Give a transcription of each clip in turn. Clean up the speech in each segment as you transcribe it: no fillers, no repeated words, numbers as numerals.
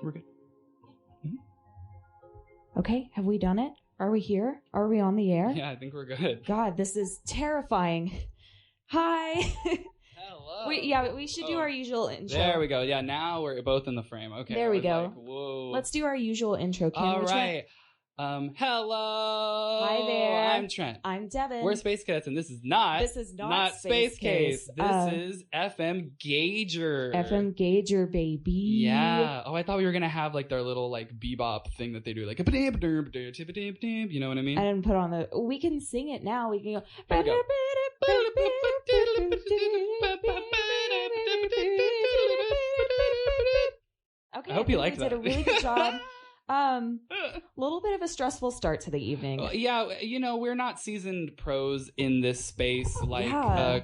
We're good. Okay, have we done it? Are we here? Are we on the air? Yeah, I think we're good. God, this is terrifying. Hi. Hello. We should do our usual intro. There we go. Yeah, now we're both in the frame. Okay. There we go. Like, whoa. Let's do our usual intro. All right. Hello. Hi there. I'm Trent. I'm Devin. We're Space Kiddettes, and this is not Space Case. This is FM Gauger. FM Gauger, baby. Yeah. Oh, I thought we were gonna have like their little like bebop thing that they do, like a you know what I mean? I didn't put on the. We can sing it now. We can go. There we go. Okay. I hope you liked that. Did a really good job. Little bit of a stressful start to the evening. Yeah, you know, we're not seasoned pros in this space like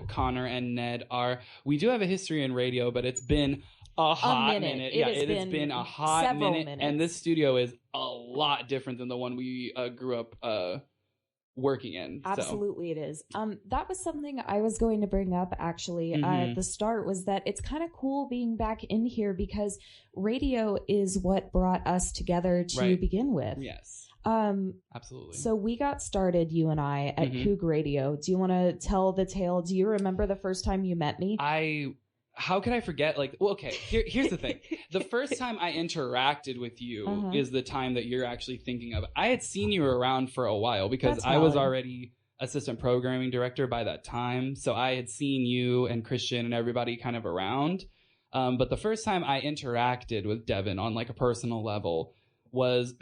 Connor and Ned are. We do have a history in radio, but it's been a hot minute. It has been a hot minute. And this studio is a lot different than the one we grew up working in. Absolutely, it is. That was something I was going to bring up actually at the start, was that it's kind of cool being back in here because radio is what brought us together to begin with. Yes. Absolutely. So we got started, you and I, at Coug Radio. Do you want to tell the tale? Do you remember the first time you met me? How could I forget? Like, well, okay, here's the thing. The first time I interacted with you is the time that you're actually thinking of. I had seen you around for a while because I was already assistant programming director by that time. So I had seen you and Christian and everybody kind of around. But the first time I interacted with Devin on like a personal level was...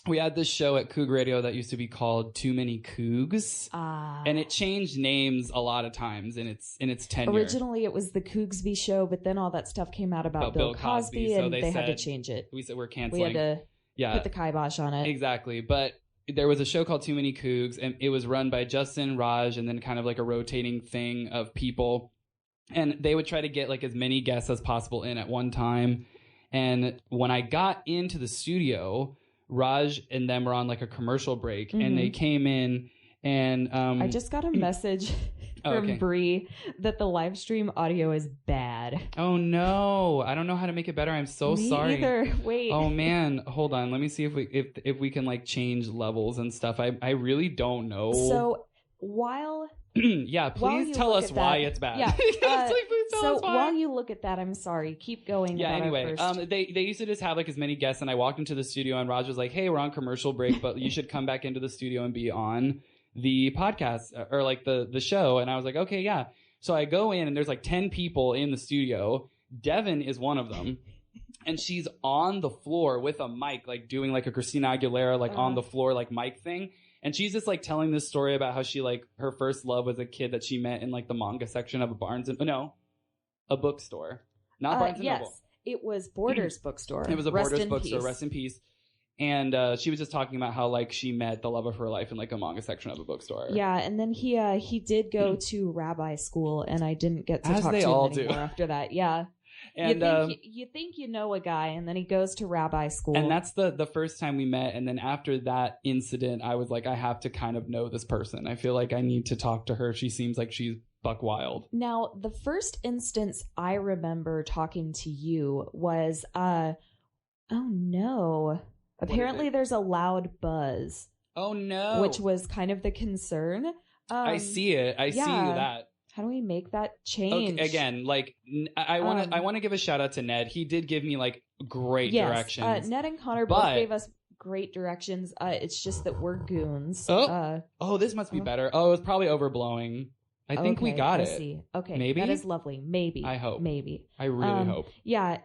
We had this show at Coug Radio that used to be called Too Many Cougs, and it changed names a lot of times in its tenure. Originally, it was the Cougsby Show, but then all that stuff came out about Bill Cosby, so and they had to change it. We said we're canceling. We had to put the kibosh on it. Exactly, but there was a show called Too Many Cougs, and it was run by Justin, Raj, and then kind of like a rotating thing of people, and they would try to get like as many guests as possible in at one time. And when I got into the studio, Raj and them were on like a commercial break, and they came in, and I just got a message from Bree that the live stream audio is bad. Oh no, I don't know how to make it better. I'm so sorry. Either. Wait. Oh man, hold on. Let me see if we can like change levels and stuff. I really don't know. So while please tell us why it's bad. Yeah. Please tell us why. While you look at that, I'm sorry. Keep going. Yeah. Anyway, they used to just have like as many guests, and I walked into the studio, and Raj was like, "Hey, we're on commercial break, but you should come back into the studio and be on the podcast or like the show." And I was like, "Okay, yeah." So I go in, and there's like 10 people in the studio. Devin is one of them. And she's on the floor with a mic, like doing like a Christina Aguilera, like on the floor, like mic thing. And she's just like telling this story about how she like her first love was a kid that she met in like the manga section of a bookstore. Not Barnes and Noble. Yes, it was Borders bookstore. It was a Borders bookstore. Rest in peace. And she was just talking about how like she met the love of her life in like a manga section of a bookstore. Yeah, and then he did go to rabbi school, and I didn't get to talk to him anymore after that. Yeah. And you think you know a guy, and then he goes to rabbi school. And that's the first time we met. And then after that incident, I was like, I have to kind of know this person. I feel like I need to talk to her. She seems like she's buck wild. Now, the first instance I remember talking to you was, oh no. Apparently there's a loud buzz. Oh no. Which was kind of the concern. I see it. I see that. How do we make that change? Okay, again, like I want to give a shout out to Ned. He did give me like great directions. Ned and Connor both gave us great directions. It's just that we're goons. This must be better. Oh, it was probably overblowing. I think we got it. See. Okay, maybe that is lovely. Maybe I hope. Maybe I really hope. Yeah.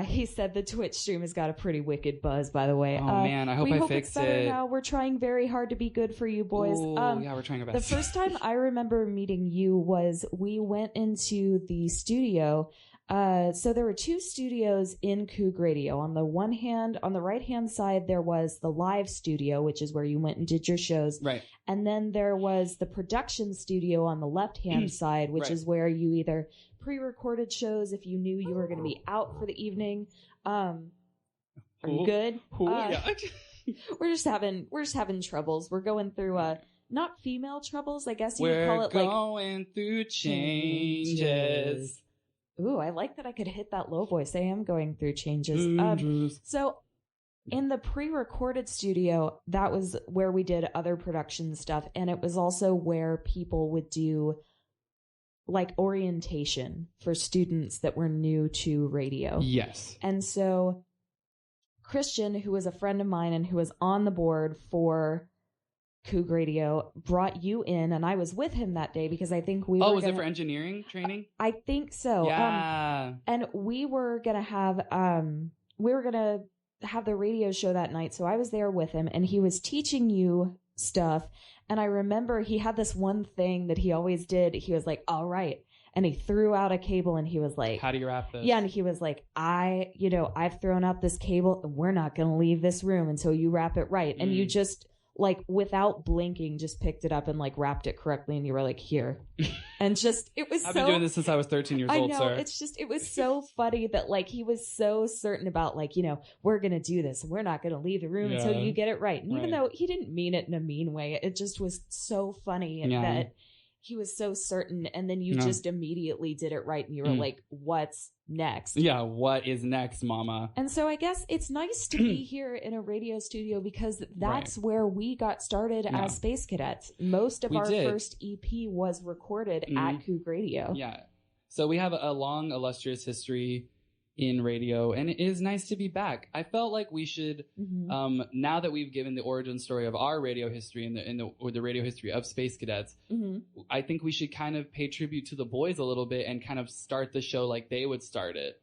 He said the Twitch stream has got a pretty wicked buzz, by the way. Oh, man, I hope I fixed it's better now. We're trying very hard to be good for you boys. Ooh, yeah, we're trying our best. The first time I remember meeting you was we went into the studio. So there were two studios in Coug Radio. On the right hand side, there was the live studio, which is where you went and did your shows. Right. And then there was the production studio on the left hand side, which is where you either pre-recorded shows if you knew you were going to be out for the evening. Are you good? Yeah. We're just having troubles. We're going through not female troubles, I guess you would call it. We're going through changes. Ooh, I like that I could hit that low voice. I am going through changes. So in the pre-recorded studio, that was where we did other production stuff. And it was also where people would do like orientation for students that were new to radio. Yes. And so Christian, who was a friend of mine and who was on the board for Coug Radio, brought you in, and I was with him that day because I think we were was it for engineering training? I think so. Yeah. And we were gonna have the radio show that night, so I was there with him, and he was teaching you stuff. And I remember he had this one thing that he always did. He was like, "All right," and he threw out a cable, and he was like, "How do you wrap this?" Yeah, and he was like, I've thrown out this cable. We're not gonna leave this room until you wrap it right." And you just, like, without blinking, just picked it up and like wrapped it correctly, and you were like, "Here," and just it was. I've been doing this since I was 13 years old, sir. It was so funny that like he was so certain about like, we're gonna do this, and we're not gonna leave the room until you get it right. And even though he didn't mean it in a mean way, it just was so funny that he was so certain, and then you just immediately did it right, and you were like, "What's next?" Yeah, what is next, mama? And so I guess it's nice to be here in a radio studio because that's where we got started as Space Kiddettes. Most of our first EP was recorded at Coug Radio. Yeah. So we have a long, illustrious history in radio, and it is nice to be back. I felt like we should, now that we've given the origin story of our radio history or the radio history of Space Kiddettes, I think we should kind of pay tribute to the boys a little bit and kind of start the show like they would start it.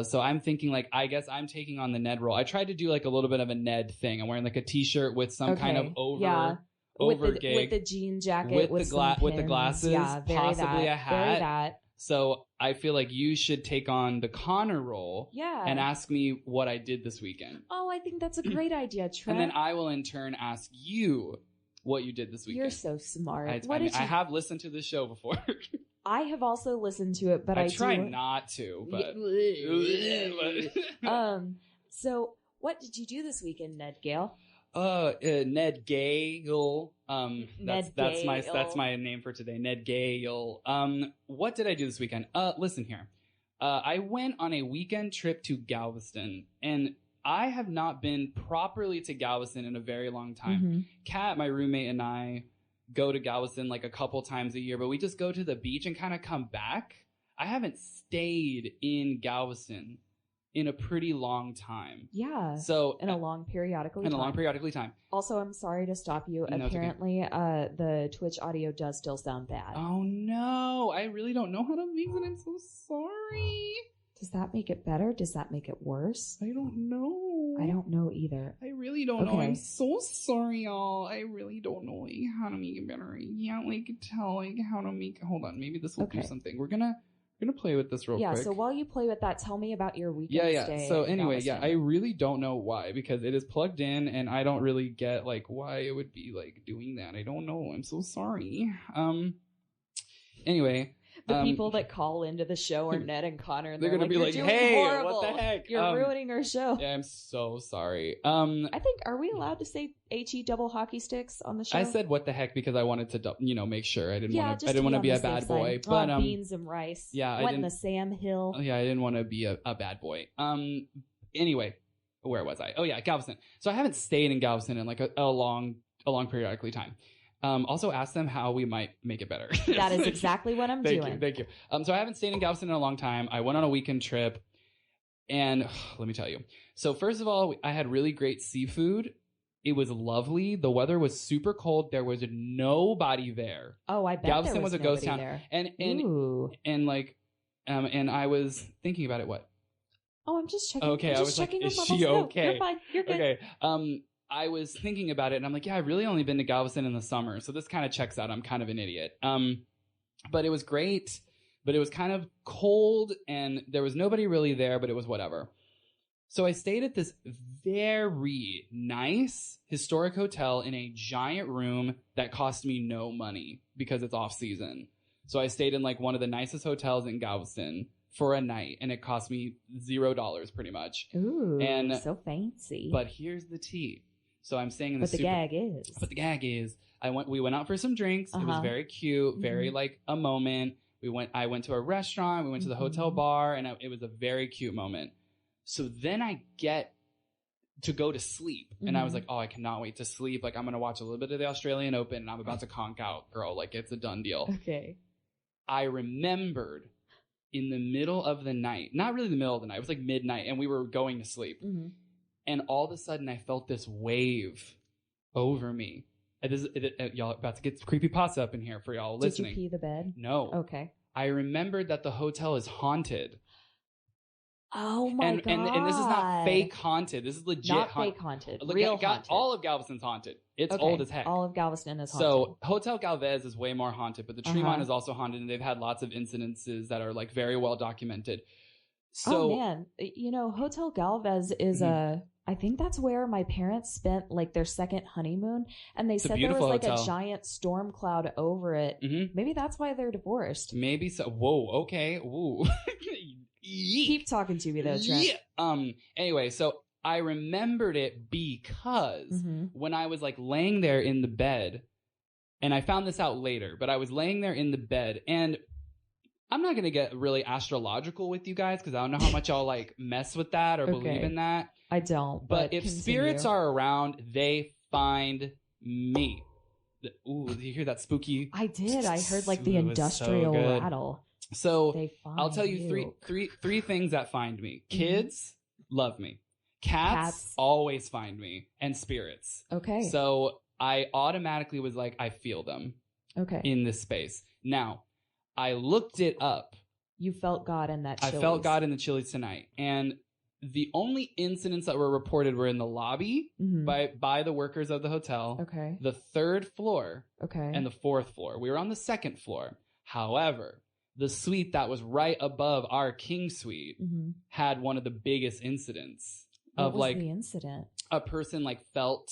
So I'm thinking like, I guess I'm taking on the Ned role. I tried to do like a little bit of a Ned thing. I'm wearing like a t-shirt with some kind of over gig. With the jean jacket, with the glasses, possibly a hat. Very that. So I feel like you should take on the Connor role and ask me what I did this weekend. Oh, I think that's a great idea, Trent. And then I will in turn ask you what you did this weekend. You're so smart. I have listened to this show before. I have also listened to it, but I try not to. But so what did you do this weekend, Ned Gale? Ned Gale. That's my name for today. Ned Gale. What did I do this weekend? Listen here. I went on a weekend trip to Galveston, and I have not been properly to Galveston in a very long time. Kat, my roommate, and I go to Galveston like a couple times a year, but we just go to the beach and kind of come back. I haven't stayed in Galveston in a pretty long time. Yeah. So in a long periodically time. Also, I'm sorry to stop you. No, apparently, the Twitch audio does still sound bad. Oh no. I really don't know how to fix it. I'm so sorry. Does that make it better? Does that make it worse? I don't know. I don't know either. I really don't know. I'm so sorry, y'all. I really don't know how to make it better. I can't tell how to make. Hold on. Maybe this will do something. We're gonna play with this real quick. Yeah, so while you play with that, tell me about your weekend stay. So anyway, I really don't know why, because it is plugged in and I don't really get like why it would be like doing that. I don't know. I'm so sorry. Anyway. The people that call into the show are Ned and Connor, and they're gonna be like, "Hey, horrible. What the heck? You're ruining our show." Yeah, I'm so sorry. I think, are we allowed to say HE double hockey sticks on the show? I said what the heck because I wanted to, make sure I didn't want to be a bad boy. But beans and rice. Yeah, what in the Sam Hill? Yeah, I didn't want to be a bad boy. Anyway, where was I? Oh yeah, Galveston. So I haven't stayed in Galveston in like a long periodically time. Also ask them how we might make it better. That is exactly what I'm doing. Thank you. So I haven't stayed in Galveston in a long time. I went on a weekend trip, and let me tell you. So first of all, I had really great seafood. It was lovely. The weather was super cold. There was nobody there. Oh, I bet Galveston there was a ghost town. There. And I was thinking about it. What? Oh, I'm just checking. Okay, I was like, is she okay? No, you're fine. You're good. Okay. I was thinking about it, and I'm like, yeah, I've really only been to Galveston in the summer, so this kind of checks out. I'm kind of an idiot. But it was great, but it was kind of cold, and there was nobody really there, but it was whatever. So I stayed at this very nice historic hotel in a giant room that cost me no money because it's off season. So I stayed in like one of the nicest hotels in Galveston for a night, and it cost me $0 pretty much. Ooh, and so fancy. But here's the tea. So I'm staying in the But the gag is we went out for some drinks. It was very cute, very like a moment. I went to a restaurant. We went to the hotel bar, and it was a very cute moment. So then I get to go to sleep, and I was like, oh, I cannot wait to sleep. Like, I'm going to watch a little bit of the Australian Open, and I'm about to conk out, girl. Like, it's a done deal. Okay. I remembered in the middle of the night, not really the middle of the night, it was like midnight, and we were going to sleep. And all of a sudden, I felt this wave over me. Y'all about to get creepypasta up in here for y'all listening. Did you pee the bed? No. Okay. I remembered that the hotel is haunted. Oh my God. And this is not fake haunted. This is legit not fake haunted. Look, real haunted. All of Galveston's haunted. It's old as heck. All of Galveston is haunted. So Hotel Galvez is way more haunted, but the Tremont is also haunted, and they've had lots of incidences that are like very well documented. So, oh man, Hotel Galvez is I think that's where my parents spent like their second honeymoon, and they said there was like a giant storm cloud over it. Maybe that's why they're divorced. Maybe so. Whoa. Okay. Woo. Keep talking to me though, Trent. Yeah. Anyway, so I remembered it because when I was like laying there in the bed, and I found this out later, but I was laying there in the bed, and I'm not going to get really astrological with you guys because I don't know how much y'all like mess with that or believe in that. I don't. But if spirits are around, they find me. Ooh, did you hear that spooky? I did. I heard like the industrial rattle. So I'll tell you three things that find me. Kids love me. Cats always find me, and spirits. Okay. So I automatically was like, I feel them. Okay. In this space. Now, I looked it up. You felt God in that Chili's. I felt God in the Chili's tonight. And the only incidents that were reported were in the lobby by the workers of the hotel. Okay. The third floor. Okay. And the fourth floor. We were on the second floor. However, the suite that was right above our king suite had one of the biggest incidents. What was the incident? A person like felt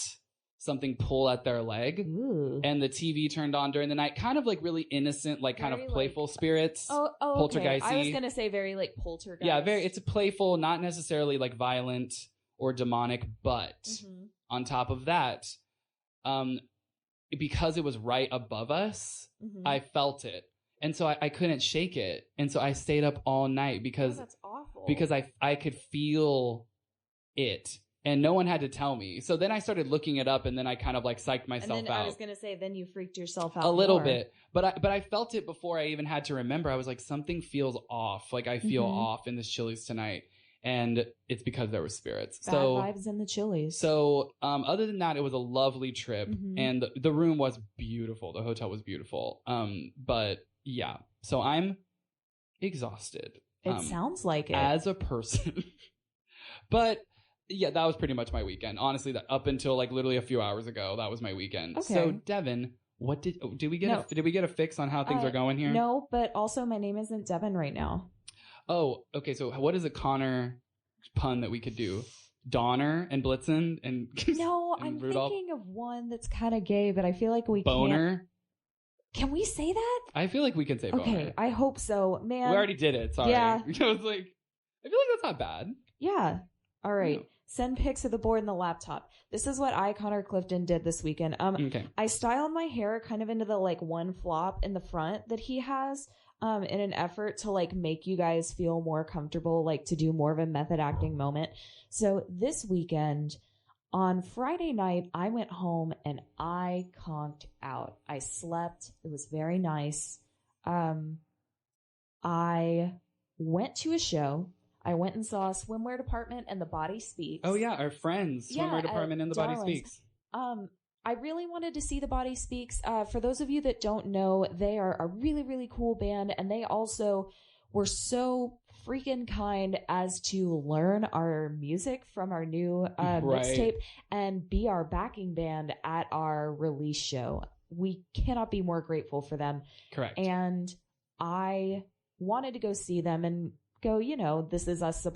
something pull at their leg. Ooh. And the TV turned on during the night, kind of like really innocent, like very kind of playful spirits. Poltergeisty. Okay. I was gonna say very like poltergeist. Yeah, it's a playful, not necessarily like violent or demonic, but on top of that, because it was right above us, I felt it. And so I couldn't shake it. And so I stayed up all night because that's awful. Because I could feel it. And no one had to tell me. So then I started looking it up, and then I kind of like psyched myself and then out. I was going to say, then you freaked yourself out a little bit. But I felt it before I even had to remember. I was like, something feels off. Like I feel off in this Chili's tonight. And it's because there were spirits. Bad vibes in the Chili's. So other than that, it was a lovely trip. And the room was beautiful. The hotel was beautiful. But yeah. So I'm exhausted. It sounds like it. As a person. But yeah, that was pretty much my weekend. Honestly, that up until like literally a few hours ago, that was my weekend. Okay. So Devin, what did we get a fix on how things are going here? No, but also my name isn't Devin right now. Oh, okay. So what is a Connor pun that we could do? Donner and Blitzen and no, and I'm Rudolph? thinking of one that's kind of gay, but I feel like we Boner. Can we say that? I feel like we can say boner. Okay, I hope so, man. We already did it. Sorry. Yeah. I was like, I feel like that's not bad. Yeah. All right. No. Send pics of the board and the laptop. This is what Connor Clifton did this weekend. Okay. I styled my hair kind of into the like one flop in the front that he has, in an effort to like make you guys feel more comfortable, like to do more of a method acting moment. So this weekend, on Friday night, I went home and I conked out. I slept. It was very nice. I went to a show. I went and saw Swimwear Department and The Body Speaks. Oh yeah, our friends, Swimwear Department and The Body Speaks. I really wanted to see The Body Speaks. For those of you that don't know, they are a really, really cool band, and they also were so freaking kind as to learn our music from our new mixtape and be our backing band at our release show. We cannot be more grateful for them. Correct. And I wanted to go see them and go, this is us,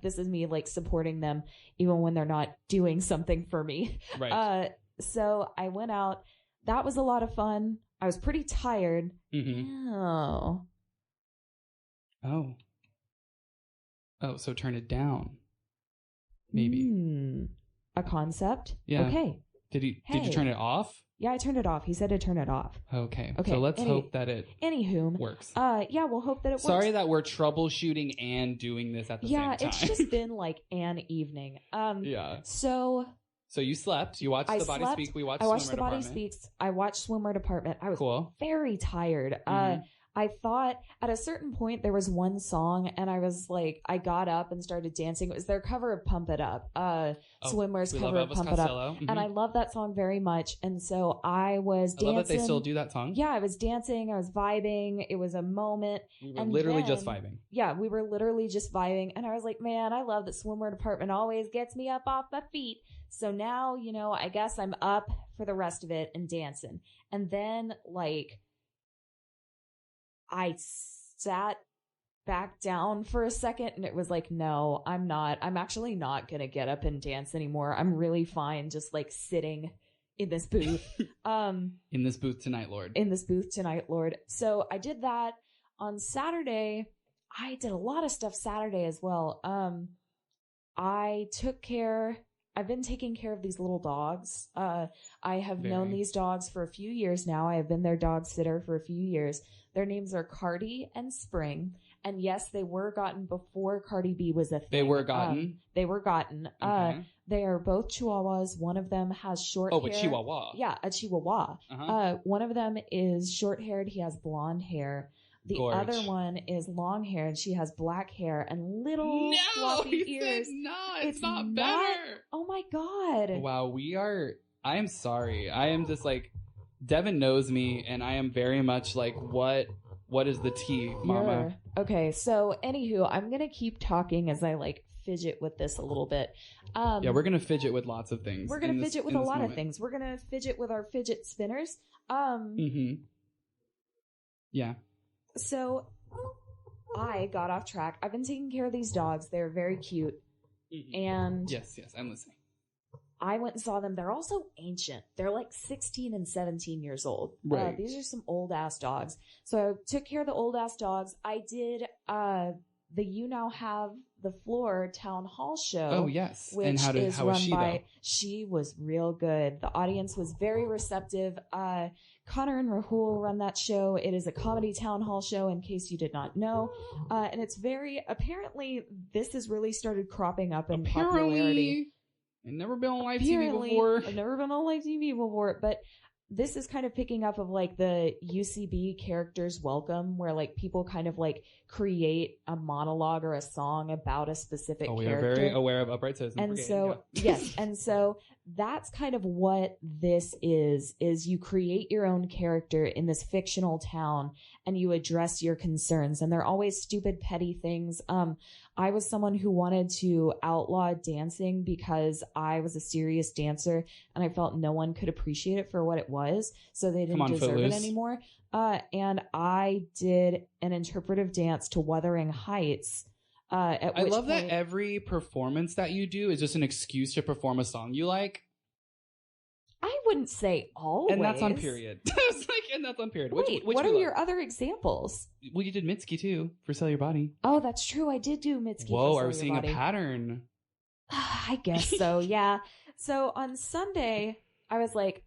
this is me like supporting them even when they're not doing something for me. Right. So I went out. That was a lot of fun. I was pretty tired. Oh, so turn it down. Maybe. A concept? Yeah. Okay. Did you turn it off? Yeah, I turned it off. He said to turn it off. Okay. So let's hope that it works. Yeah, we'll hope that it works. Sorry that we're troubleshooting and doing this at the same time. Yeah, it's just been like an evening. Yeah. So you slept. You watched The Body Speak. We watched Swimwear Department. The Body Speaks. I watched Swimwear Department. I was very tired. I thought at a certain point there was one song and I was like, I got up and started dancing. It was their cover of Pump It Up. Swimwear's cover of Pump It Up. Mm-hmm. And I love that song very much. And so I was dancing. I love that they still do that song. Yeah, I was dancing. I was vibing. It was a moment. We were literally just vibing. Yeah, we were literally just vibing. And I was like, man, I love that Swimwear Department always gets me up off my feet. So now, I guess I'm up for the rest of it and dancing. And then I sat back down for a second and it was like, no, I'm actually not going to get up and dance anymore. I'm really fine just sitting in this booth. In this booth tonight, Lord. In this booth tonight, Lord. So I did that on Saturday. I did a lot of stuff Saturday as well. I've been taking care of these little dogs. I have known these dogs for a few years now. I have been their dog sitter for a few years. Their names are Cardi and Spring. And yes, they were gotten before Cardi B was a thing. They were gotten? They were gotten. Okay. They are both Chihuahuas. One of them has short hair. Oh, a Chihuahua. Yeah, a Chihuahua. One of them is short-haired. He has blonde hair. The other one is long hair, and she has black hair and little fluffy ears. No, it's not better. Oh my God. Wow, I am sorry. I am just Devin knows me, and I am very much what is the tea, mama? Okay, so anywho, I'm going to keep talking as I fidget with this a little bit. Yeah, we're going to fidget with lots of things. We're going to fidget with a lot of things. We're going to fidget with our fidget spinners. Yeah. So I got off track. I've been taking care of these dogs. They're very cute. And yes, I'm listening. I went and saw them. They're also ancient. They're 16 and 17 years old. Right. These are some old ass dogs. So I took care of the old ass dogs. I did the You Now Have the Floor town hall show. Oh yes. Which and how was she though? She was real good. The audience was very receptive. Connor and Rahul run that show. It is a comedy town hall show, in case you did not know. And it's apparently this has really started cropping up in popularity. I've never been on live TV before. I've never been on live TV before, but this is kind of picking up of the UCB characters welcome, where people kind of create a monologue or a song about a specific character. We are very aware of Upright Citizens. And so, yes. And so that's kind of what this is you create your own character in this fictional town and you address your concerns. And they're always stupid, petty things. I was someone who wanted to outlaw dancing because I was a serious dancer and I felt no one could appreciate it for what it was. So they didn't deserve it anymore. And I did an interpretive dance to Wuthering Heights. I love that every performance that you do is just an excuse to perform a song you like. I wouldn't say always. And that's on period. And that's on period. Wait, what are your other examples? Well, you did Mitski too for Sell Your Body. Oh, that's true. I did do Mitski. Whoa, are we seeing a pattern? I guess so, yeah. So on Sunday, I was like,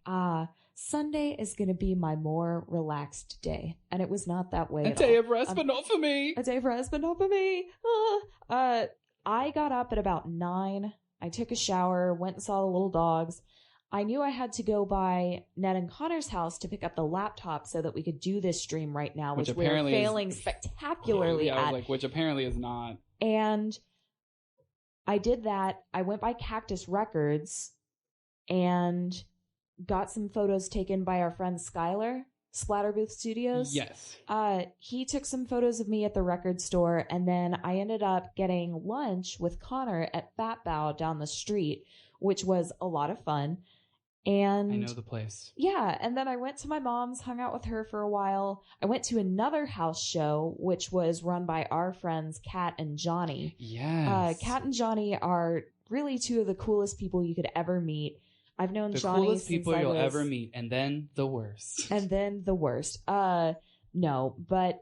Sunday is going to be my more relaxed day. And it was not that way at all. A day of rest, but not for me. A day of rest, but not for me. I got up at about 9. I took a shower, went and saw the little dogs. I knew I had to go by Ned and Connor's house to pick up the laptop so that we could do this stream right now, which we're failing spectacularly at. I was which apparently is not. And I did that. I went by Cactus Records and got some photos taken by our friend Skylar, Splatterbooth Studios. Yes. He took some photos of me at the record store, and then I ended up getting lunch with Connor at Fat Bow down the street, which was a lot of fun. And I know the place. Yeah, and then I went to my mom's, hung out with her for a while. I went to another house show, which was run by our friends Kat and Johnny. Yes. Kat and Johnny are really two of the coolest people you could ever meet. I've known the Johnny coolest people you'll ever meet, and then the worst. And then the worst. No, but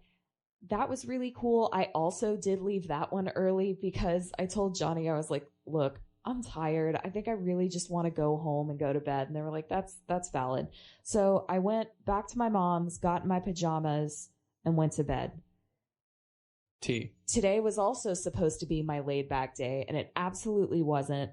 that was really cool. I also did leave that one early because I told Johnny, I was like, look, I'm tired. I think I really just want to go home and go to bed. And they were like, that's valid. So I went back to my mom's, got in my pajamas, and went to bed. Today was also supposed to be my laid back day, and it absolutely wasn't.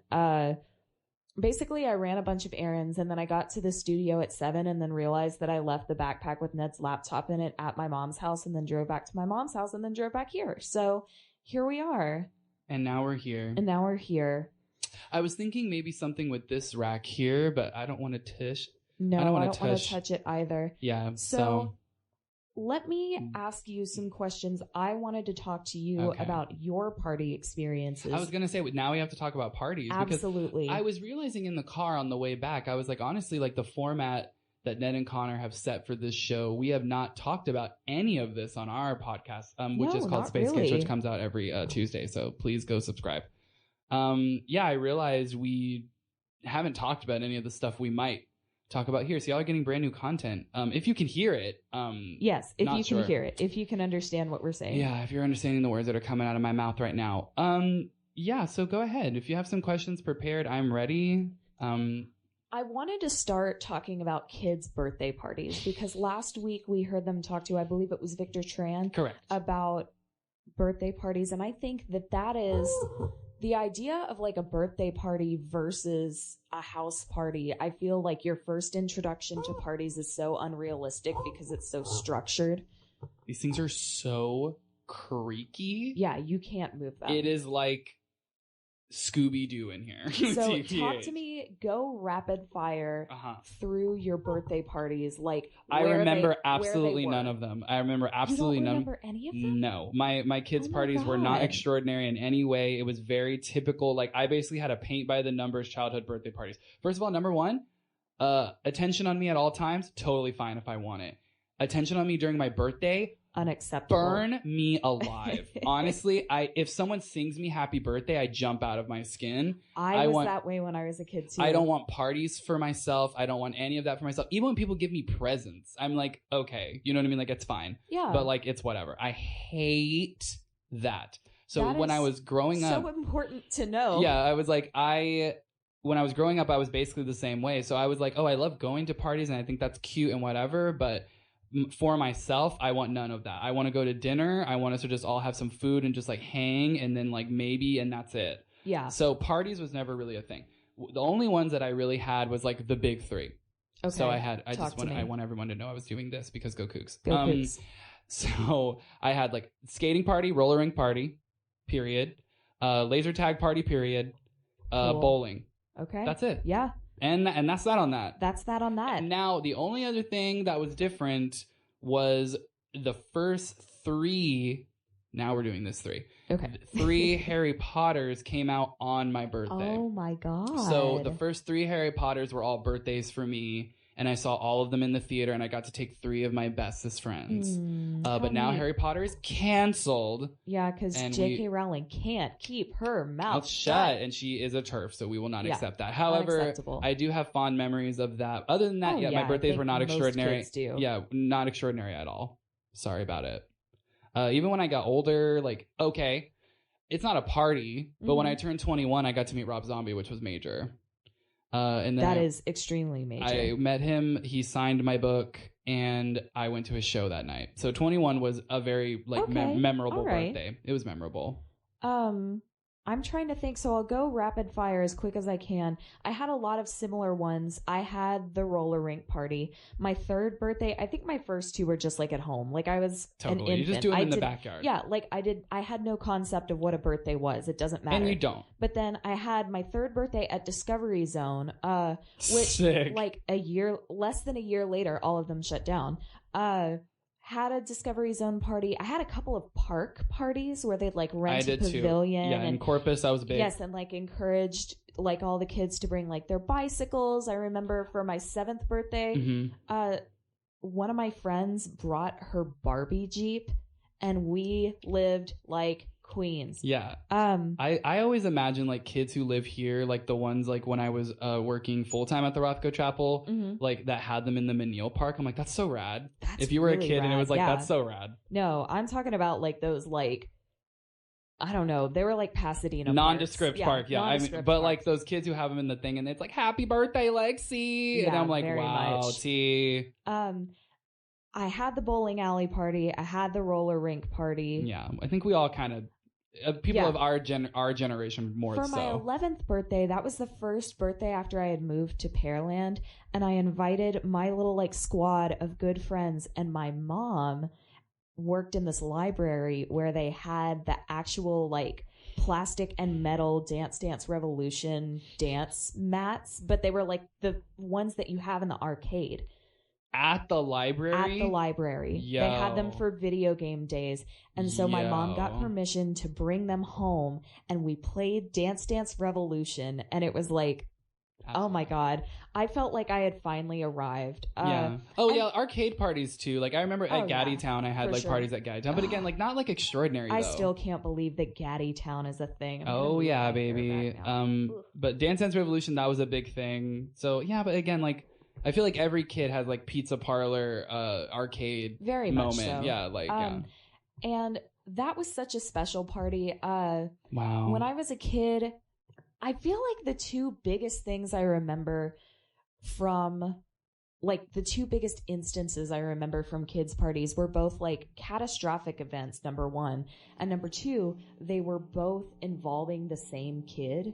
Basically, I ran a bunch of errands, and then I got to the studio at 7 and then realized that I left the backpack with Ned's laptop in it at my mom's house, and then drove back to my mom's house, and then drove back here. So here we are. And now we're here. I was thinking maybe something with this rack here, but I don't want to touch. No, I don't want to touch it either. Yeah. So let me ask you some questions. I wanted to talk to you about your party experiences. I was going to say, now we have to talk about parties. Absolutely. I was realizing in the car on the way back, I was like, honestly, like the format that Ned and Connor have set for this show, we have not talked about any of this on our podcast, which is called Space Kiddettes, which comes out every Tuesday. So please go subscribe. I realized we haven't talked about any of the stuff we might talk about here. So y'all are getting brand new content. If you can hear it. Yes, if you can hear it. If you can understand what we're saying. Yeah, if you're understanding the words that are coming out of my mouth right now. So go ahead. If you have some questions prepared, I'm ready. I wanted to start talking about kids' birthday parties because last week we heard them talk to, I believe it was Victor Tran. Correct. About birthday parties. And I think that is the idea of like a birthday party versus a house party. I feel like your first introduction to parties is so unrealistic because it's so structured. These things are so creaky. Yeah, you can't move them. It is like Scooby-Doo in here. So talk to me, go rapid fire through your birthday parties. Like I remember absolutely none of them. I remember absolutely none. You don't remember any of them? No. My kids' parties were not extraordinary in any way. It was very typical. Like I basically had a paint by the numbers childhood birthday parties. First of all, number one, attention on me at all times, totally fine if I want it. Attention on me during my birthday, unacceptable. Burn me alive. Honestly, if someone sings me happy birthday, I jump out of my skin. I was that way when I was a kid too. I don't want parties for myself. I don't want any of that for myself. Even when people give me presents, I'm like, okay, you know what I mean? Like it's fine. Yeah. But like it's whatever. I hate that. So when I was growing up, so important to know. Yeah, I was like, when I was growing up, I was basically the same way. So I was like, oh, I love going to parties and I think that's cute and whatever, but for myself, I want none of that. I want to go to dinner. I want us to just all have some food and just like hang and then like maybe and that's it. Yeah. So parties was never really a thing. The only ones that I really had was like the big three. Okay. So I want everyone to know I was doing this because go Cougs. Go Cougs. So I had like skating party, roller rink party, period. Laser tag party, period. Cool. Bowling. Okay. That's it. Yeah. And that's that on that. That's that on that. And now, the only other thing that was different was the first 3. Now we're doing this 3. Okay. 3 Harry Potters came out on my birthday. Oh my God. So the first 3 Harry Potters were all birthdays for me. And I saw all of them in the theater, and I got to take 3 of my bestest friends. But now Harry Potter is canceled. Yeah, because J.K. Rowling can't keep her mouth shut. And she is a TERF, so we will not accept that. However, I do have fond memories of that. Other than that, my birthdays were not extraordinary. Most kids do. Yeah, not extraordinary at all. Sorry about it. Even when I got older, like, okay, it's not a party, but when I turned 21, I got to meet Rob Zombie, which was major. And then that is extremely major. I met him. He signed my book, and I went to his show that night. So 21 was a very memorable birthday. It was memorable. I'm trying to think, so I'll go rapid fire as quick as I can. I had a lot of similar ones. I had the roller rink party. My third birthday, I think my first 2 were just like at home. Like I was an infant. You just do them in the backyard. Yeah, like I had no concept of what a birthday was. It doesn't matter. And you don't. But then I had my third birthday at Discovery Zone, which Sick. Like less than a year later, all of them shut down. Had a Discovery Zone party. I had a couple of park parties where they'd like rent a pavilion. Too. Yeah, in Corpus, I was big. Yes, and like encouraged like all the kids to bring like their bicycles. I remember for my 7th birthday, one of my friends brought her Barbie Jeep, and we lived like queens. Yeah. I always imagine like kids who live here, like the ones like when I was working full time at the Rothko Chapel, like that had them in the Menil Park. I'm like, that's so rad. If you were really a kid rad. And it was like, that's so rad. No, I'm talking about like those like I don't know. They were like Pasadena nondescript parks. park. Yeah. Nondescript but parks. like those kids who have them in the thing and it's like, happy birthday, Lexi. And Yeah, I'm like, very wow, much. T. I had the bowling alley party. I had the roller rink party. Yeah. I think we all kind of, people of our generation more For so. my 11th birthday, that was the first birthday after I had moved to Pearland, and I invited my little like squad of good friends, and my mom worked in this library where they had the actual like plastic and metal Dance Revolution dance mats, but they were like the ones that you have in the arcade. At the library? At the library. Yo. They had them for video game days. And so my mom got permission to bring them home, and we played Dance Revolution, and it was like, oh my God. I felt like I had finally arrived. Yeah. Arcade parties too. Like I remember at Gaddy Town, I had like parties at Gaddy Town, but again, like not like extraordinary. I still can't believe that Gaddy Town is a thing. Oh yeah, baby. But Dance Revolution, that was a big thing. So yeah, but again, like I feel like every kid has like pizza parlor, arcade very moment. Much so. Yeah, like and that was such a special party. Wow. When I was a kid, I feel like the two biggest things I remember from, like, the two biggest instances I remember from kids' parties were both, like, catastrophic events, number one. And number two, they were both involving the same kid.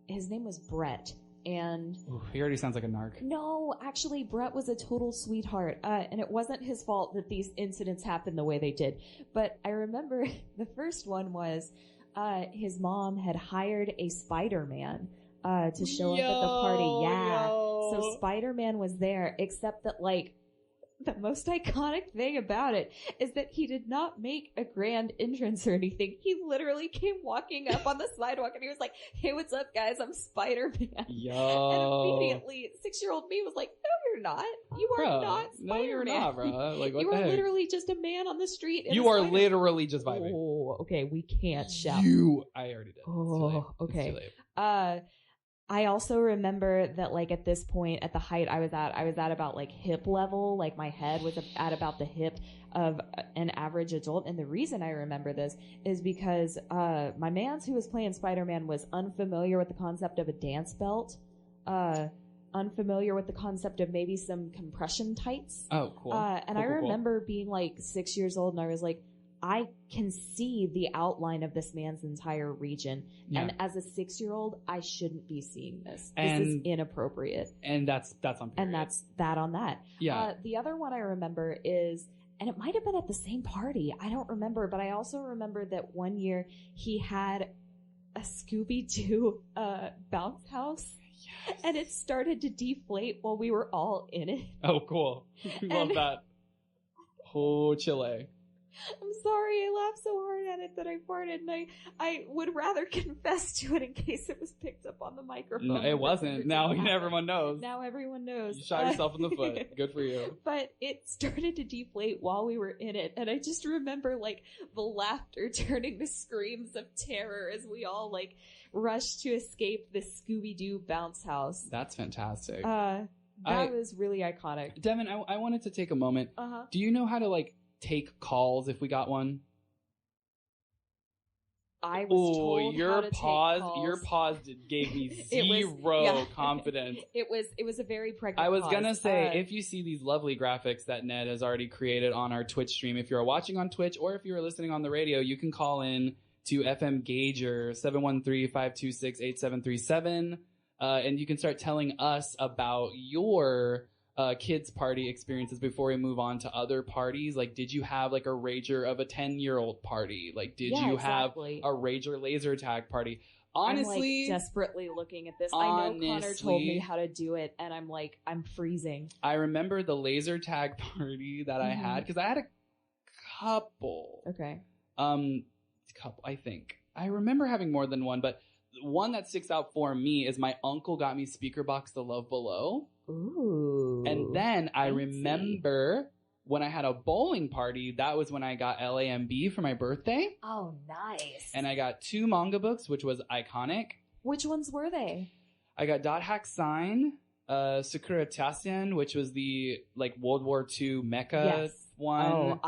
His name was Brett. And ooh, he already sounds like a narc. No, actually, Brett was a total sweetheart. And it wasn't his fault that these incidents happened the way they did. But I remember the first one was his mom had hired a Spider-Man to show up at the party. Yeah. So Spider-Man was there, except that, like, the most iconic thing about it is that he did not make a grand entrance or anything. He literally came walking up on the sidewalk and he was like, "Hey, what's up, guys? I'm Spider-Man." Yo. And immediately, 6-year-old me was like, "No, you're not. You are not Spider-Man. No, you're not, bro. Like, what you the are heck? literally just a man on the street." You are literally just vibing. Oh, okay. We can't shout. I already did. Oh, okay. I also remember that, like, at this point, at the height I was at about, like, hip level. Like, my head was at about the hip of an average adult. And the reason I remember this is because my mans who was playing Spider-Man was unfamiliar with the concept of a dance belt, unfamiliar with the concept of maybe some compression tights. Oh, cool. And I remember being, like, 6 years old, and I was like, I can see the outline of this man's entire region. Yeah. And as a 6-year-old, I shouldn't be seeing this. This is inappropriate. And that's on period. And that's that on that. Yeah. The other one I remember is, and it might have been at the same party, I don't remember, but I also remember that one year he had a Scooby-Doo bounce house. Yes. And it started to deflate while we were all in it. Oh, cool. Love that. Oh, Chile. I'm sorry, I laughed so hard at it that I farted, and I would rather confess to it in case it was picked up on the microphone. No, it wasn't. Now everyone knows. Now everyone knows. You shot yourself in the foot. Good for you. But it started to deflate while we were in it, and I just remember, like, the laughter turning to screams of terror as we all, like, rushed to escape the Scooby-Doo bounce house. That's fantastic. That was really iconic. Devin, I wanted to take a moment. Uh-huh. Do you know how to, like, take calls if we got one? I was told your how to pause, take calls. Your pause gave me zero confidence. It was a very pregnant I was pause. gonna say, if you see these lovely graphics that Ned has already created on our Twitch stream, if you're watching on Twitch or if you're listening on the radio, you can call in to FM Gager 713-526-8737, and you can start telling us about your kids party experiences before we move on to other parties. Like, did you have like a rager of a 10-year-old party? Like, did you have a rager laser tag party? Honestly, I'm like desperately looking at this. I know Connor told me how to do it, and I'm like, I'm freezing. I remember the laser tag party that I had, because I had a couple. Okay. I think I remember having more than one, but one that sticks out for me is my uncle got me Speaker Box The Love Below. Ooh. And then I remember when I had a bowling party, that was when I got LAMB for my birthday. Oh, nice. And I got 2 manga books, which was iconic. Which ones were they? I got Dot Hack Sign, Sakura Taisen, which was the like World War II mecha one. Oh,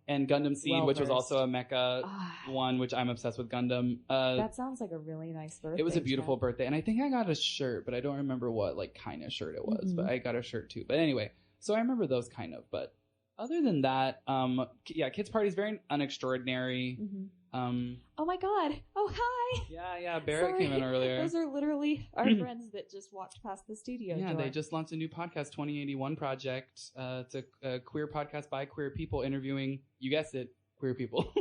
and Gundam Seed, which was also a mecha Ah. one, which I'm obsessed with Gundam. That sounds like a really nice birthday. It was a beautiful birthday, and I think I got a shirt, but I don't remember what like kind of shirt it was. But I got a shirt too. But anyway, so I remember those kind of. But other than that, yeah, kids' party is very unextraordinary. Oh my god! Oh hi! Yeah, Barrett came in earlier. Those are literally our friends that just walked past the studio Yeah, door. they just launched a new podcast, 2081 Project. It's a queer podcast by queer people interviewing, you guessed it, queer people.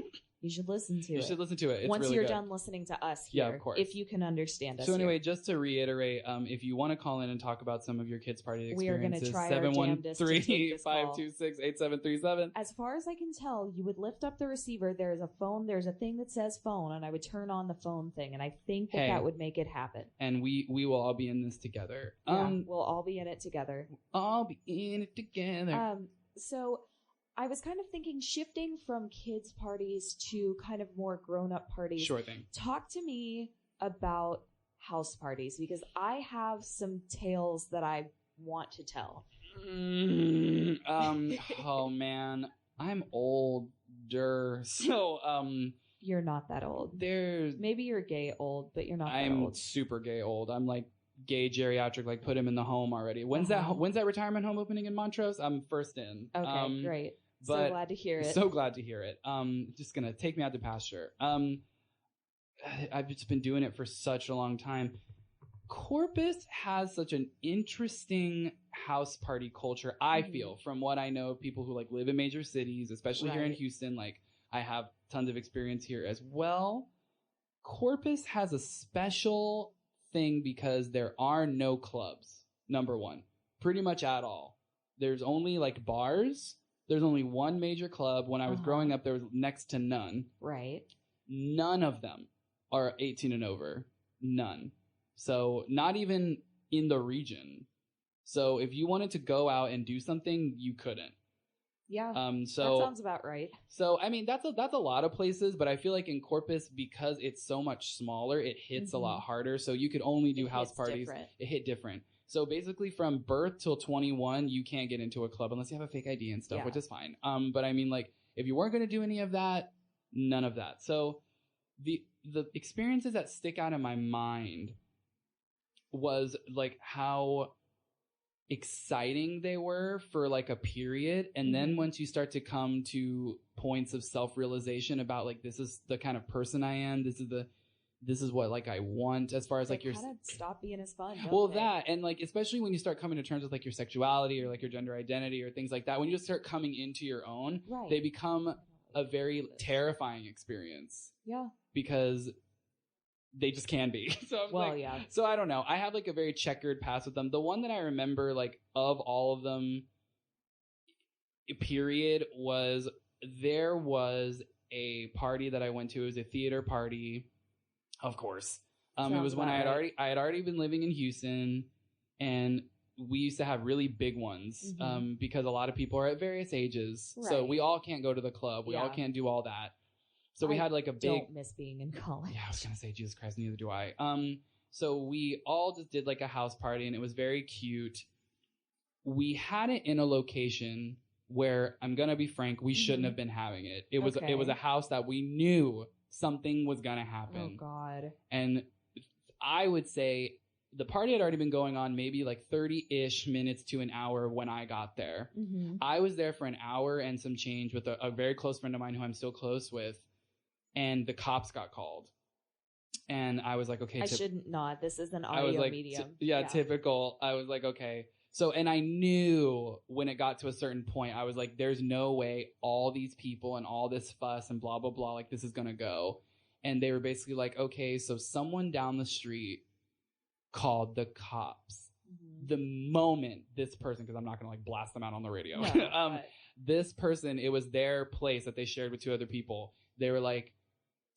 You should listen to it. You should listen to it. It's Once really you're good. done listening to us here, Yeah, of course. if you can understand us. So anyway, here. just to reiterate, if you want to call in and talk about some of your kids' party We are experiences, gonna try our damnedest to take this call. 713-526-8737. As far as I can tell, you would lift up the receiver. There's a phone. There's a thing that says phone, and I would turn on the phone thing, and I think that would make it happen. And we will all be in this together. Yeah, we'll all be in it together. All be in it together. So I was kind of thinking shifting from kids' parties to kind of more grown-up parties. Sure thing. Talk to me about house parties, because I have some tales that I want to tell. Oh man, I'm older, so you're not that old. Maybe you're gay old, but you're not that old. I'm super gay old. I'm like gay geriatric, like put him in the home already. When's that retirement home opening in Montrose? I'm first in. Okay, great. So glad to hear it. So glad to hear it. Just gonna take me out to pasture. I've just been doing it for such a long time. Corpus has such an interesting house party culture, I feel, from what I know of people who like live in major cities, especially here in Houston. Like I have tons of experience here as well. Corpus has a special thing because there are no clubs, number one, pretty much at all. There's only like bars. There's only one major club. When I was growing up, there was next to none. Right. None of them are 18 and over. None. So not even in the region. So if you wanted to go out and do something, you couldn't. Yeah. So that sounds about right. So I mean that's a lot of places, but I feel like in Corpus, because it's so much smaller, it hits a lot harder. So you could only do house parties. Different. It hit different. So basically from birth till 21, you can't get into a club unless you have a fake ID and stuff, which is fine. But I mean, like, if you weren't going to do any of that, none of that. So the experiences that stick out in my mind was like how exciting they were for like a period. And then once you start to come to points of self-realization about like, this is the kind of person I am, this is what like I want as far as like your kind of stop being as fun. Well, that and like especially when you start coming to terms with like your sexuality or like your gender identity or things like that, when you just start coming into your own, they become a very terrifying experience. Yeah, because they just can be. So I don't know. I have like a very checkered past with them. The one that I remember like of all of them, period, was there was a party that I went to. It was a theater party. Of course. It was when I had already been living in Houston, and we used to have really big ones because a lot of people are at various ages. Right. So we all can't go to the club. We all can't do all that. So we had like a big... don't miss being in college. Yeah, I was going to say, Jesus Christ, neither do I. So we all just did like a house party, and it was very cute. We had it in a location where, I'm going to be frank, we shouldn't have been having it. It was a house that we knew something was going to happen. Oh, God. And I would say the party had already been going on maybe like 30-ish minutes to an hour when I got there. I was there for an hour and some change with a very close friend of mine who I'm still close with, and the cops got called. And I was like, okay. I shouldn't not. This is an audio medium. Typical. I was like, okay. So, and I knew when it got to a certain point, I was like, there's no way all these people and all this fuss and blah, blah, blah, like this is going to go. And they were basically like, okay, so someone down the street called the cops. The moment this person, because I'm not going to like blast them out on the radio. No, this person, it was their place that they shared with two other people. They were like,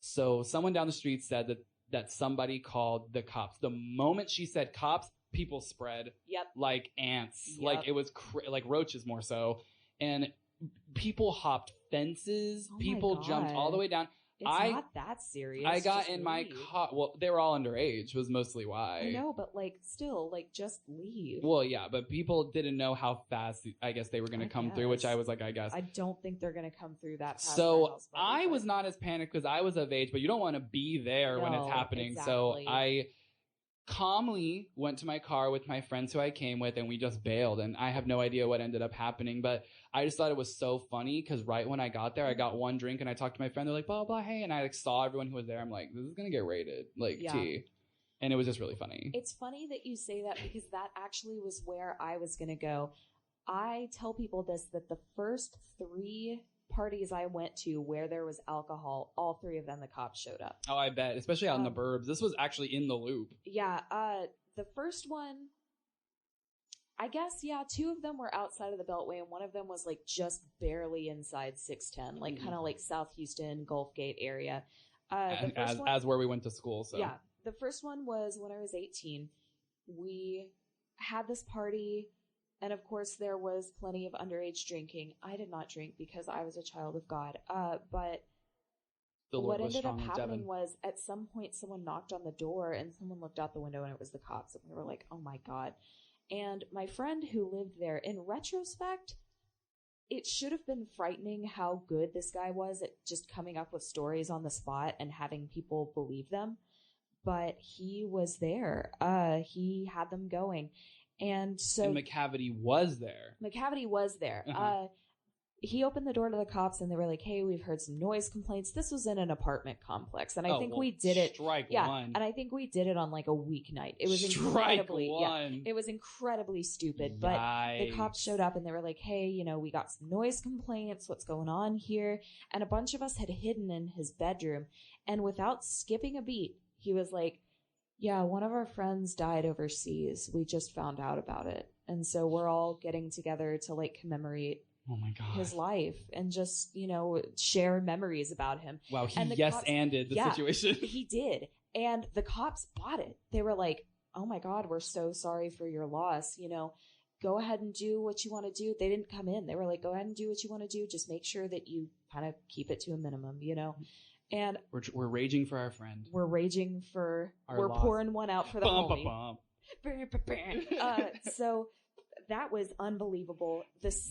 so someone down the street said that somebody called the cops. The moment she said cops, people spread like ants. Like it was like roaches more so. And people hopped fences. People jumped all the way down. It's not that serious. I got just in my leave. car. Well, they were all underage was mostly why. I know, but like still, like just leave. Well, yeah, but people didn't know how fast I guess they were going to come through, which I was like, I guess. I don't think they're going to come through that fast. So I was not as panicked because I was of age, but you don't want to be there when it's happening. Exactly. So I calmly went to my car with my friends who I came with, and we just bailed. And I have no idea what ended up happening, but I just thought it was so funny because right when I got there, I got one drink and I talked to my friend. They're like, blah, blah, hey. And I like saw everyone who was there. I'm like, this is going to get rated, like T. And it was just really funny. It's funny that you say that because that actually was where I was going to go. I tell people this, that the first 3 parties I went to where there was alcohol, all 3 of them, the cops showed up. Oh, I bet. Especially out in the burbs. This was actually in the loop. Yeah. The first one, I guess, 2 of them were outside of the Beltway, and one of them was like just barely inside 610, like kind of like South Houston, Gulf Gate area. As where we went to school. So yeah, the first one was when I was 18. We had this party. And of course, there was plenty of underage drinking. I did not drink because I was a child of God. But what ended up happening was at some point someone knocked on the door and someone looked out the window and it was the cops. And we were like, oh my God. And my friend who lived there, in retrospect, it should have been frightening how good this guy was at just coming up with stories on the spot and having people believe them. But he was there. He had them going. And so McCavity was there. Uh-huh. He opened the door to the cops and they were like, hey, we've heard some noise complaints. This was in an apartment complex. And I think we did it. Strike one. And I think we did it on like a weeknight. It was it was incredibly stupid. Yikes. But the cops showed up and they were like, hey, you know, we got some noise complaints. What's going on here? And a bunch of us had hidden in his bedroom. And without skipping a beat, he was like, yeah, one of our friends died overseas. We just found out about it. And so we're all getting together to like commemorate his life and just, you know, share memories about him. Wow, he yes-anded the situation. He did. And the cops bought it. They were like, oh my God, we're so sorry for your loss. You know, go ahead and do what you want to do. They didn't come in. They were like, go ahead and do what you want to do. Just make sure that you kind of keep it to a minimum, you know? And we're raging for our friend. We're raging for we're loss. Pouring one out for the homie. So that was unbelievable.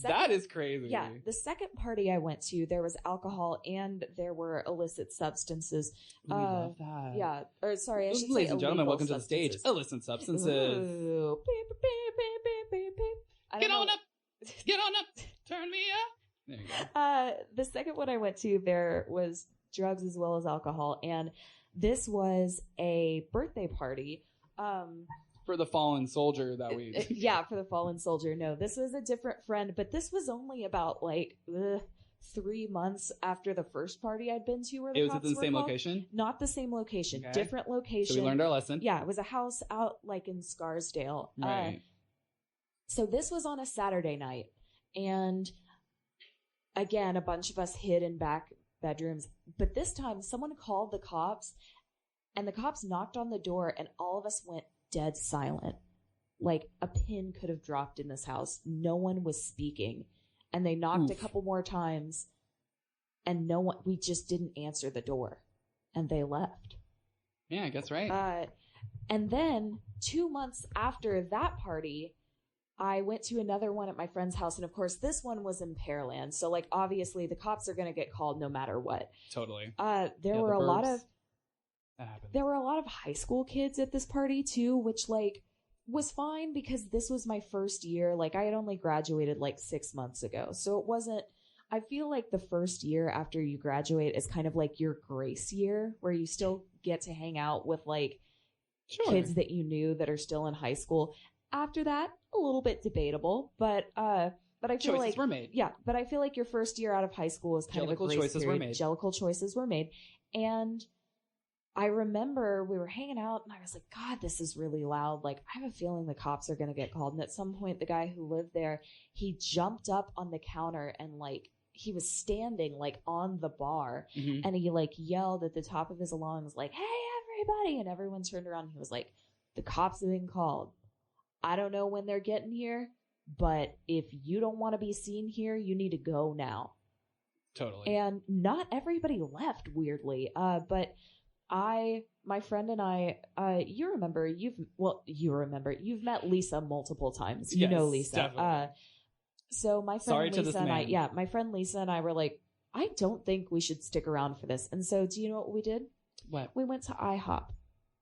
That is crazy. Yeah, the second party I went to, there was alcohol and there were illicit substances. We love that. Yeah, or sorry, I should say ladies and gentlemen, welcome substances. to the stage. Illicit substances. Ooh. Get on up. Turn me up. There you go. The second one I went to, there was drugs as well as alcohol, and this was a birthday party for the fallen soldier that we for the fallen soldier. No, this was a different friend, but this was only about like 3 months after the first party I'd been to where the it was cops at the were same called. location. Not the same location, okay. Different location. So we learned our lesson. Yeah, it was a house out like in Scarsdale. Right. So this was on a Saturday night, and again, a bunch of us hid in back bedrooms, but this time someone called the cops, and the cops knocked on the door, and all of us went dead silent. Like a pin could have dropped in this house. No one was speaking, and they knocked a couple more times, and we just didn't answer the door, and they left. Yeah, I guess right. And then 2 months after that party, I went to another one at my friend's house, and of course this one was in Pearland. So like obviously the cops are going to get called no matter what. Totally. There were a lot of high school kids at this party too, which like was fine because this was my first year. Like I had only graduated like 6 months ago. So it wasn't, I feel like the first year after you graduate is kind of like your grace year where you still get to hang out with like kids that you knew that are still in high school. After that, a little bit debatable, but I feel choices were made. Yeah, but I feel like your first year out of high school is kind of a grace choices period. were made. Jellicle choices were made. And I remember we were hanging out and I was like, God, this is really loud. Like, I have a feeling the cops are going to get called. And at some point, the guy who lived there, he jumped up on the counter and like, he was standing like on the bar and he like yelled at the top of his lungs, like, hey, everybody. And everyone turned around and he was like, the cops have been called. I don't know when they're getting here, but if you don't want to be seen here, you need to go now. Totally. And not everybody left, weirdly. But my friend and I, you remember, you've met Lisa multiple times. You yes, know Lisa. Definitely. So my friend Sorry Lisa to this and man. my friend Lisa and I were like, I don't think we should stick around for this. And so do you know what we did? What? We went to IHOP.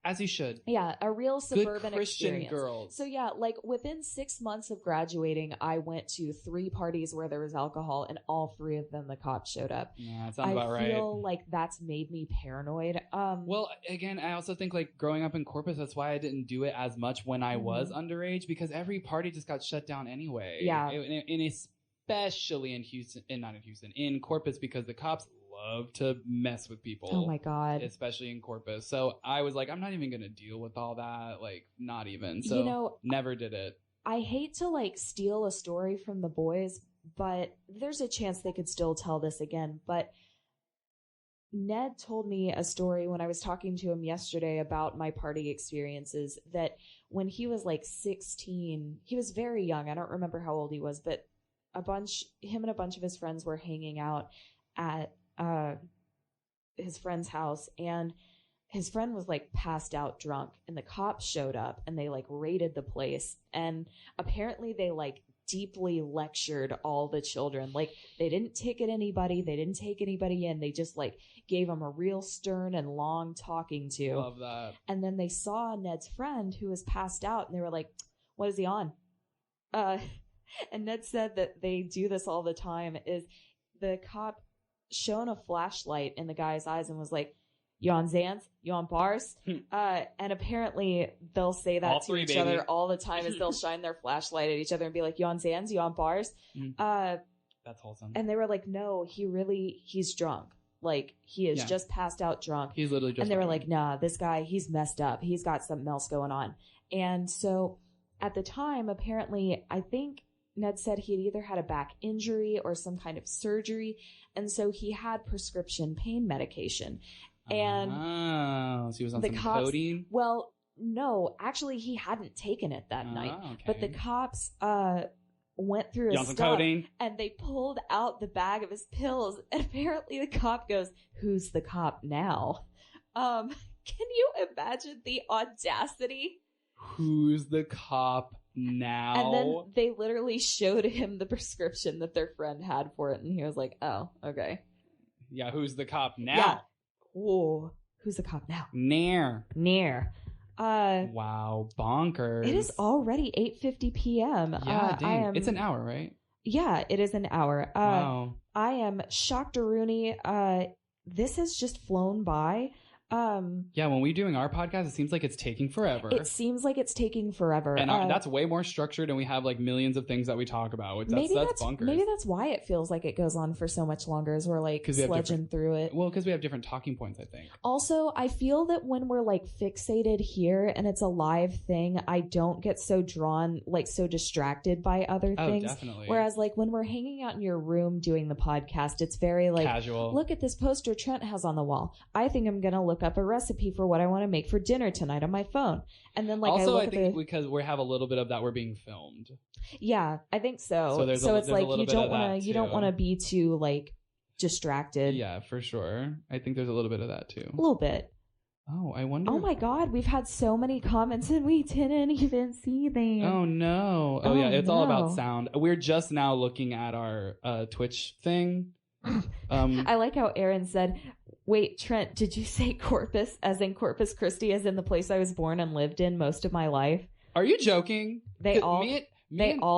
As you should. Yeah, a real suburban Good Christian experience. girls. So yeah, like within 6 months of graduating, I went to 3 parties where there was alcohol, and all 3 of them the cops showed up. Yeah, that sounds about right. I feel like that's made me paranoid. Well, again, I also think like growing up in Corpus, that's why I didn't do it as much when I was underage, because every party just got shut down anyway. Yeah. And especially in Corpus, because the cops love to mess with people. Oh my God. Especially in Corpus. So I was like, I'm not even going to deal with all that. Like, not even. So never did it. I hate to like steal a story from the boys, but there's a chance they could still tell this again. But Ned told me a story when I was talking to him yesterday about my party experiences, that when he was like 16, he was very young. I don't remember how old he was, but him and a bunch of his friends were hanging out at his friend's house, and his friend was like passed out drunk, and the cops showed up and they like raided the place, and apparently they like deeply lectured all the children. Like they didn't ticket anybody, they didn't take anybody in, they just like gave them a real stern and long talking to. Love that. And then they saw Ned's friend who was passed out, and they were like, what is he on? And Ned said that they do this all the time. Is the cop shone a flashlight in the guy's eyes and was like, you on Xans? You on bars? And apparently they'll say that to each other all the time, as they'll shine their flashlight at each other and be like, you on Xans? You on bars? That's wholesome. And they were like, no, he's drunk. Like, he is just passed out drunk. He's literally just. And they were like, nah, this guy, he's messed up. He's got something else going on. And so at the time, apparently, I think Ned said he had either had a back injury or some kind of surgery. And so he had prescription pain medication. And so he was on some codeine? Well, no, actually he hadn't taken it that night. Okay. But the cops went through his stuff codeine? And they pulled out the bag of his pills. And apparently the cop goes, who's the cop now? Can you imagine the audacity? Who's the cop now? And then they literally showed him the prescription that their friend had for it, and he was like, oh, okay. Yeah, who's the cop now? Yeah. Whoa. Who's the cop now? Near. Wow, bonkers. It is already 8:50 p.m. Yeah, dang. It's an hour, right? Yeah, it is an hour. Wow. I am shocked, Rooney. This has just flown by. Yeah, when we're doing our podcast, it seems like it's taking forever. It seems like it's taking forever. And that's way more structured, and we have like millions of things that we talk about. That's bonkers. Maybe that's why it feels like it goes on for so much longer, as we're like sledging through it. Well, because we have different talking points, I think. Also, I feel that when we're like fixated here and it's a live thing, I don't get so drawn, like so distracted by other things. Oh, definitely. Whereas like when we're hanging out in your room doing the podcast, it's very like casual. Look at this poster Trent has on the wall. I think I'm going to look up a recipe for what I want to make for dinner tonight on my phone. And then like also, I think because we have a little bit of that, we're being filmed. Yeah, I think so. So it's like you don't want to be too like distracted. Yeah, for sure. I think there's a little bit of that too. A little bit. Oh, I wonder. Oh my God, we've had so many comments and we didn't even see them. Oh no. Oh yeah, it's all about sound. We're just now looking at our Twitch thing. I like how Aaron said, wait, Trent, did you say Corpus as in Corpus Christi, as in the place I was born and lived in most of my life? Are you joking? They all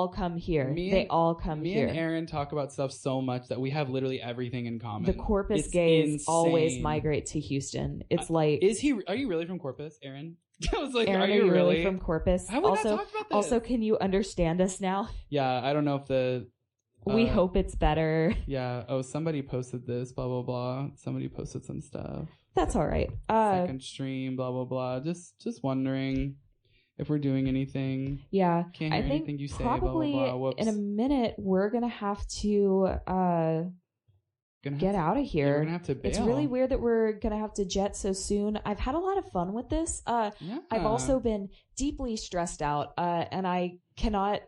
come here. They all come here. Me and Aaron talk about stuff so much that we have literally everything in common. The Corpus gays always migrate to Houston. It's like... Are you really from Corpus, Aaron? I was like, Aaron, are you really from Corpus? How would I talk about this? Also, can you understand us now? Yeah, I don't know if we hope it's better. Yeah. Oh, somebody posted this, blah, blah, blah. Somebody posted some stuff. That's all right. Second stream, blah, blah, blah. Just wondering if we're doing anything. Yeah. Can't hear anything you say, probably blah, blah, blah. Whoops. In a minute, we're going to have to get out of here. We're going to have to bail. It's really weird that we're going to have to jet so soon. I've had a lot of fun with this. I've also been deeply stressed out, and I cannot...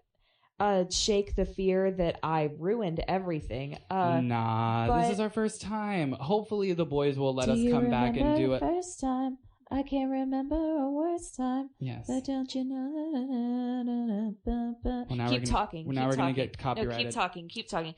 shake the fear that I ruined everything. This is our first time. Hopefully the boys will let us come back and do it. First time. I can't remember a worst time. Yes. But don't you know? Keep talking. Now we're going to get copyrighted. No, keep talking.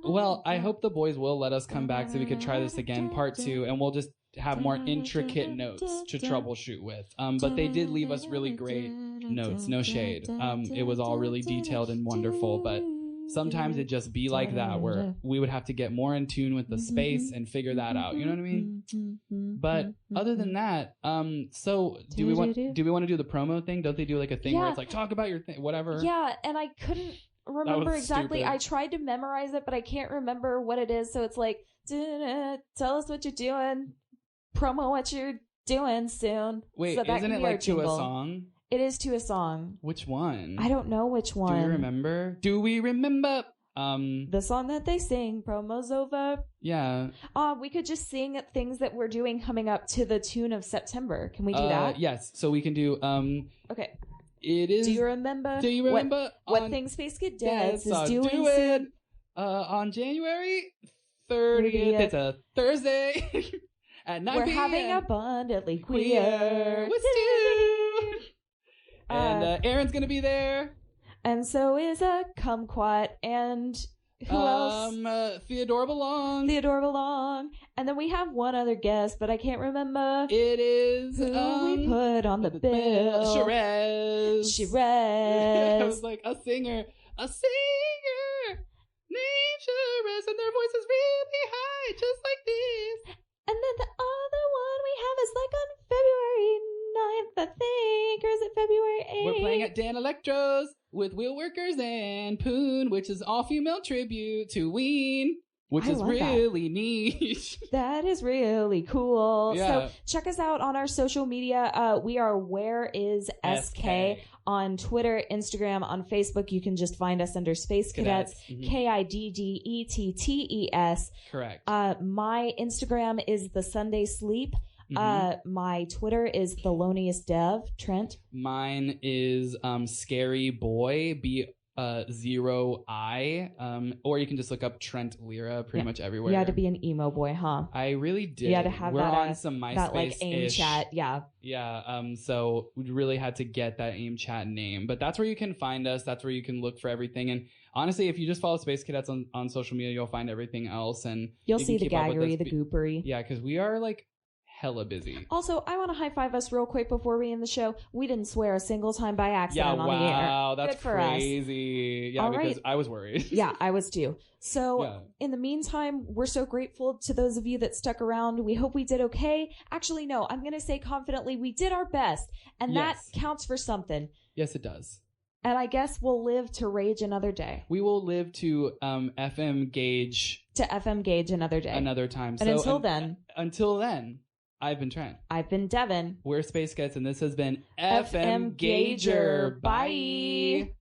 Well, I hope the boys will let us come back so we could try this again, part 2, and we'll just have more intricate notes to troubleshoot with. But they did leave us really great notes, no shade. It was all really detailed and wonderful, but sometimes it just be like that, where we would have to get more in tune with the space and figure that out. You know what I mean? But other than that, so do we want to do the promo thing? Don't they do like a thing where it's like, talk about your thing, whatever? Yeah, and I couldn't remember exactly. Stupid. I tried to memorize it, but I can't remember what it is. So it's like, tell us what you're doing, promo what you're doing soon. Wait, so isn't it like to a song? It is to a song. Which one? I don't know which one. Do you remember? Do we remember? The song that they sing, promo's over. Yeah. We could just sing things that we're doing coming up to the tune of September. Can we do that? Yes. So we can do. Okay. It is. Do you remember? What things Space Kiddettes is doing soon? On January 30th. It's a Thursday at 9 We're p.m. having Abundantly Queer. And Aaron's gonna be there. And so is a Kumquat and who else? Theodore Belong. And then we have one other guest, but I can't remember. It is who we put on the bill. Sherez. Sherez. I was like, a singer named Sherez, and their voice is really high, just like this. And then the other one we have is like on February 9th, I think, or is it February 8th? We're playing at Dan Electro's with Wheel Workers and Poon, which is all-female tribute to Ween, which is really neat. That is really cool. Yeah. So check us out on our social media. We are Where Is SK on Twitter, Instagram, on Facebook. You can just find us under Space Kiddettes, KIDDETTES. Correct. My Instagram is The Sunday Sleep. My Twitter is The Loneliest Dev. Trent? Mine is Scary Boy, B0I. Or you can just look up Trent Lira pretty much everywhere. You had to be an emo boy, huh? I really did. You had to have We're that, on some MySpace that like AIM chat. Yeah. Yeah. So we really had to get that AIM chat name. But that's where you can find us. That's where you can look for everything. And honestly, if you just follow Space Kiddettes on social media, you'll find everything else. And you'll see the gaggery, the goopery. Yeah, because we are like hella busy. Also, I want to high five us real quick before we end the show. We didn't swear a single time by accident on the air. Wow, that's good for crazy. Us. Yeah, all because right. I was worried. Yeah, I was too. So in the meantime, we're so grateful to those of you that stuck around. We hope we did okay. Actually, no, I'm going to say confidently we did our best. And that counts for something. Yes, it does. And I guess we'll live to rage another day. We will live to FM gauge. To FM gauge another day. Another time. And so until then, I've been Trent. I've been Devin. We're Space Kiddettes, and this has been FM Gauger. Bye.